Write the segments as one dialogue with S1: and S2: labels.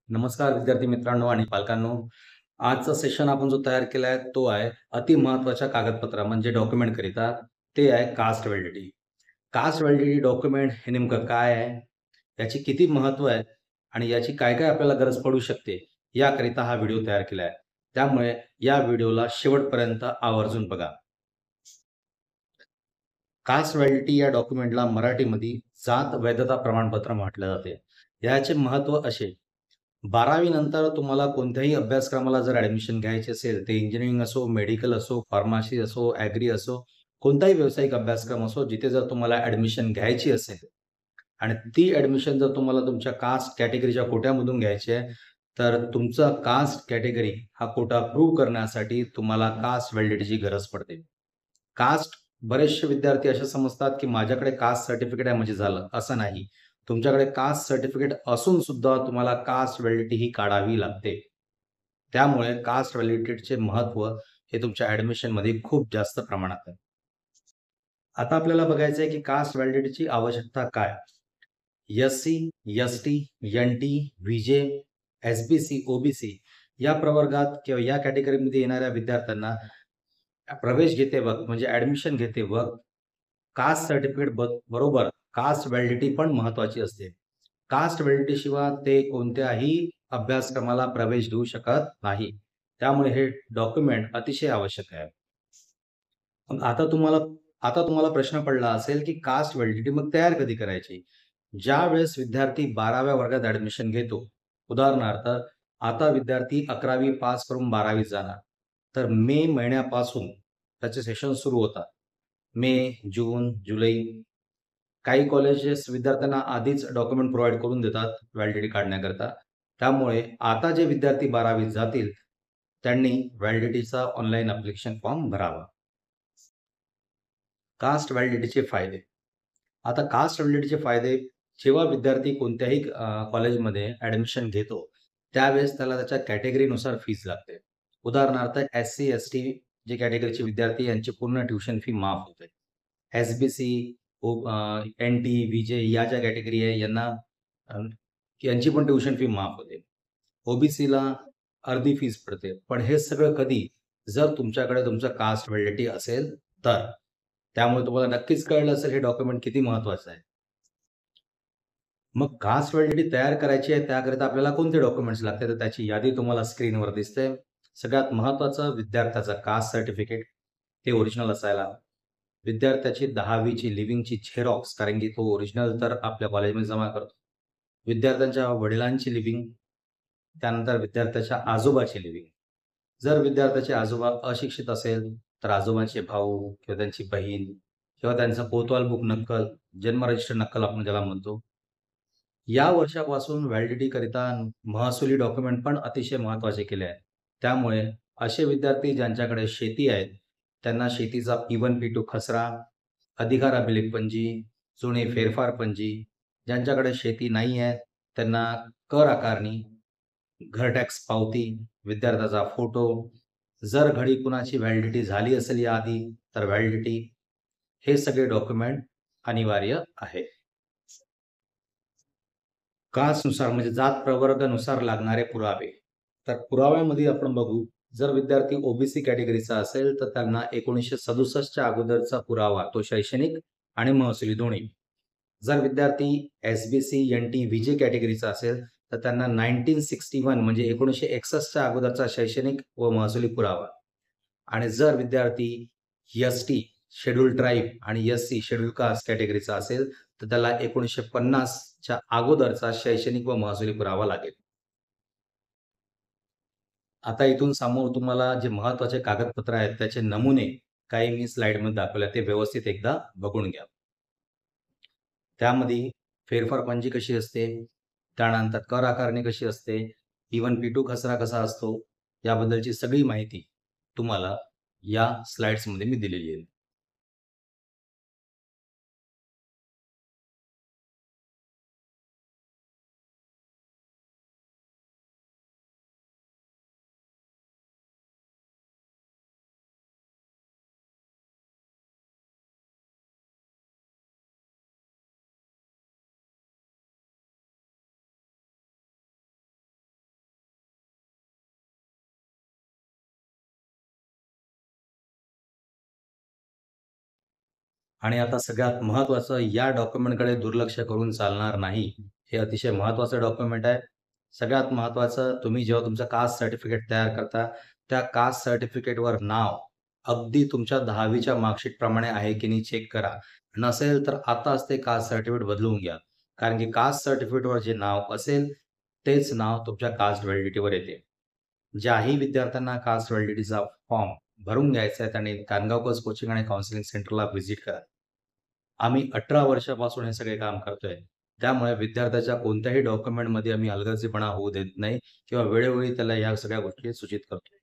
S1: नमस्कार विद्यार्थी मित्रांनो आणि पालकांनो. आजचा सेशन आपण जो तयार केला आहे तो आहे अति महत्त्वाच्या कागदपत्रा म्हणजे डॉक्युमेंट करिता. ते आहे caste validity. Caste validity document हे नेमकं काय आहे? याची किती महत्त्व आहे? आणि याची काय-काय आपल्याला गरज पडू शकते? याकरिता हा व्हिडिओ तयार केला आहे. त्यामुळे या व्हिडिओला शेवटपर्यंत आवर्जून बघा. कास्ट व्हॅलिडिटी या डॉक्युमेंटला मराठीमध्ये जात वैधता प्रमाणपत्र म्हटलं जाते. याचे महत्त्व असे 12वी नंतर तुम्हाला कोणत्याही अभ्यासक्रमाला जर ॲडमिशन घ्यायची असेल, ते इंजिनिअरिंग असो, मेडिकल असो, फार्मसी असो, ॲग्री असो, कोणताही व्यावसायिक अभ्यासक्रम असो, जिथे जर तुम्हाला ॲडमिशन घ्यायची असेल आणि ती ॲडमिशन जर तुम्हाला तुमच्या कास्ट कॅटेगरीच्या कोट्यामधून घ्यायची आहे, तर तुमचा कास्ट कॅटेगरी हा कोटा प्रूव्ह करण्यासाठी तुम्हाला कास्ट व्हॅलिडिटीची गरज पडते. कास्ट बरेचसे विद्यार्थी असे समजतात, की माझ्याकडे कास्ट सर्टिफिकेट आहे म्हणजे झालं, असं नाही. तुमच्याकडे कास्ट सर्टिफिकेट असून सुद्धा तुम्हाला कास्ट व्हॅलिडिटी ही काढावी लागते. त्यामुळे कास्ट व्हॅलिडिटीचे महत्त्व हे तुमच्या ॲडमिशनमध्ये खूप जास्त प्रमाणात आहे. आता आपल्याला बघायचं आहे, की कास्ट व्हॅलिडिटीची आवश्यकता काय? एस-सी, एस-टी, एन-टी, व्ही-जे, एस-बी-सी, ओ-बी-सी या प्रवर्गात किंवा या कॅटेगरीमध्ये येणाऱ्या विद्यार्थ्यांना प्रवेश घेते वक्त म्हणजे ॲडमिशन घेते वक्त कास्ट सर्टिफिकेट बरोबर कास्ट व्हॅलिडिटी पण महत्त्वाची असते. कास्ट व्हॅलिडिटी शिवाय ते कोणत्याही अभ्यासक्रमाला प्रवेश घेऊ शकत नाही. त्यामुळे हे डॉक्युमेंट अतिशय आवश्यक आहे. मग आता तुम्हाला प्रश्न पडला असेल, की कास्ट व्हॅलिडिटी मग तयार कधी करायची? ज्यावेळेस विद्यार्थी 12व्या वर्गात ॲडमिशन घेतो, उदाहरणार्थ आता विद्यार्थी 11वी पास करून 12वीत जाणार, तर मे महिन्यापासून त्याचे सेशन सुरू होतात. मे, जून, जुलै काही कॉलेजेस विद्यार्थ्यांना आधीच डॉक्युमेंट प्रोव्हाईड करून देतात व्हॅलिडिटी काढण्याकरता. त्यामुळे आता जे विद्यार्थी 12वीत जातील, त्यांनी व्हॅलिडिटीचा ऑनलाईन ॲप्लिकेशन फॉर्म भरावा. कास्ट व्हॅलिडिटीचे फायदे. आता कास्ट व्हॅलिडिटीचे फायदे जेव्हा विद्यार्थी कोणत्याही कॉलेजमध्ये ॲडमिशन घेतो, त्यावेळेस त्याला त्याच्या कॅटेगरीनुसार फीस लागते. उदाहरणार्थ एस-सी, एस-टी जे कॅटेगरीचे विद्यार्थी यांची पूर्ण ट्युशन फी माफ होते. एस-बी-सी, एन-टी, व्ही-जे या ज्या कॅटेगरी आहे यांना अ, यांची पण ट्युशन फी माफ होते. ओ-बी-सीला अर्धी फीस पडते. पण हे सगळं कधी? जर तुमच्याकडे तुमचं कास्ट व्हॅलिडिटी असेल तर. त्यामुळे तुम्हाला नक्कीच कळलं असेल हे डॉक्युमेंट किती महत्त्वाचं आहे. मग कास्ट व्हॅलिडिटी तयार करायची आहे त्याकरिता आपल्याला कोणते डॉक्युमेंट्स लागतात? तर त्याची यादी तुम्हाला स्क्रीनवर दिसते. सगळ्यात महत्त्वाचं विद्यार्थ्याचं कास्ट सर्टिफिकेट ते ओरिजिनल असायला. विद्यार्थ्याची 10वी ची लिव्हिंगची झेरॉक्स कारण की तो ओरिजिनल तर आपल्या कॉलेजमध्ये जमा करतो. विद्यार्थ्यांच्या वडिलांची लिव्हिंग, त्यानंतर विद्यार्थ्याच्या आजोबाची लिव्हिंग. जर वर्षाचे आजोबा अशिक्षित असेल, तर आजोबांचे भाऊ किंवा त्यांची बहीण किंवा त्यांचं कोतवाल बुक नक्कल, जन्म रजिस्टर नक्कल आपण ज्याला म्हणतो. या वर्षापासून व्हॅलिडिटीकरिता महसुली डॉक्युमेंट पण अतिशय महत्त्वाचे केले आहेत. त्यामुळे असे विद्यार्थी ज्यांच्याकडे शेती आहे, त्यांना शेतीचा P1, P2 खसरा, अधिकार अभिलेख पंजी, जुने फेरफार पंजी, ज्यांच्याकडे शेती नाही आहे, त्यांना कर आकारणी, घर टॅक्स पावती, विद्यार्थ्याचा फोटो, जर घडी कुणाची व्हॅलिडिटी झाली असेल याआधी, तर व्हॅलिडिटी हे सगळे डॉक्युमेंट अनिवार्य आहे. कास्टनुसार म्हणजे जात प्रवर्गानुसार लागणारे पुरावे. तर पुराव्यामध्ये आपण बघू, जर विद्यार्थी ओ-बी-सी कॅटेगरीचा असेल, तर त्यांना 1967 च्या अगोदरचा पुरावा, तो शैक्षणिक आणि महसुली दोन्ही. जर विद्यार्थी एस-बी-सी, एन-टी, व्ही-जे कॅटेगरीचा असेल, तर त्यांना 1961 म्हणजे 1961 च्या अगोदरचा शैक्षणिक व महसुली पुरावा. आणि जर विद्यार्थी एस-टी शेड्यूल्ड ट्राइब आणि एस-सी शेड्यूल्ड कास्ट कॅटेगरीचा असेल, तर त्याला 1950 च्या अगोदरचा शैक्षणिक व महसुली पुरावा लागेल. आता इथून समोर तुम्हाला जे महत्त्वाचे कागदपत्र आहेत, त्याचे नमुने काही मी स्लाइडमध्ये दाखवले ते व्यवस्थित एकदा बघून घ्या. त्यामध्ये फेरफार कशी असते, त्यानंतर कर आकारणी कशी असते, P1, P2 खसरा कसा असतो, याबद्दलची सगळी माहिती तुम्हाला या स्लाइड्समध्ये मी दिलेली आहे. आणि आता सगळ्यात महत्त्वाचं या डॉक्युमेंटकडे दुर्लक्ष करून चालणार नाही. हे अतिशय महत्त्वाचं डॉक्युमेंट आहे. सगळ्यात महत्त्वाचं तुम्ही जेव्हा तुमचं कास्ट सर्टिफिकेट तयार करता, त्या कास्ट सर्टिफिकेटवर नाव अगदी तुमच्या 10वीच्या मार्कशीटप्रमाणे आहे की नाही चेक करा. नसेल तर आताच ते कास्ट सर्टिफिकेट बदलवून घ्या. कारण की कास्ट सर्टिफिकेटवर जे नाव असेल, तेच नाव तुमच्या कास्ट व्हॅलिडिटीवर येते. ज्याही विद्यार्थ्यांना कास्ट व्हॅलिडिटीचा फॉर्म भरून घ्यायचा आहे, त्यांनी कानगावकर कोचिंग आणि काउन्सिलिंग सेंटरला व्हिजिट करा. आम्ही 18 वर्षापासून हे सगळे काम करतोय. त्यामुळे विद्यार्थ्याच्या कोणत्याही डॉक्युमेंटमध्ये आम्ही हलगर्जीपणा होऊ देत नाही किंवा वेळोवेळी त्याला ह्या सगळ्या गोष्टी सूचित करतो.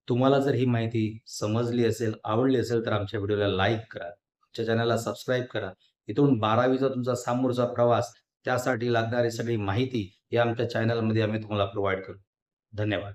S1: तुम्हाला जर ही माहिती समजली असेल, आवडली असेल, तर आमच्या व्हिडिओला लाईक करा. आमच्या चॅनलला सबस्क्राईब करा. इथून 12वीचा तुमचा समोरचा प्रवास, त्यासाठी लागणारी सगळी माहिती ही आमच्या चॅनलमध्ये आम्ही तुम्हाला प्रोव्हाईड करू. धन्यवाद.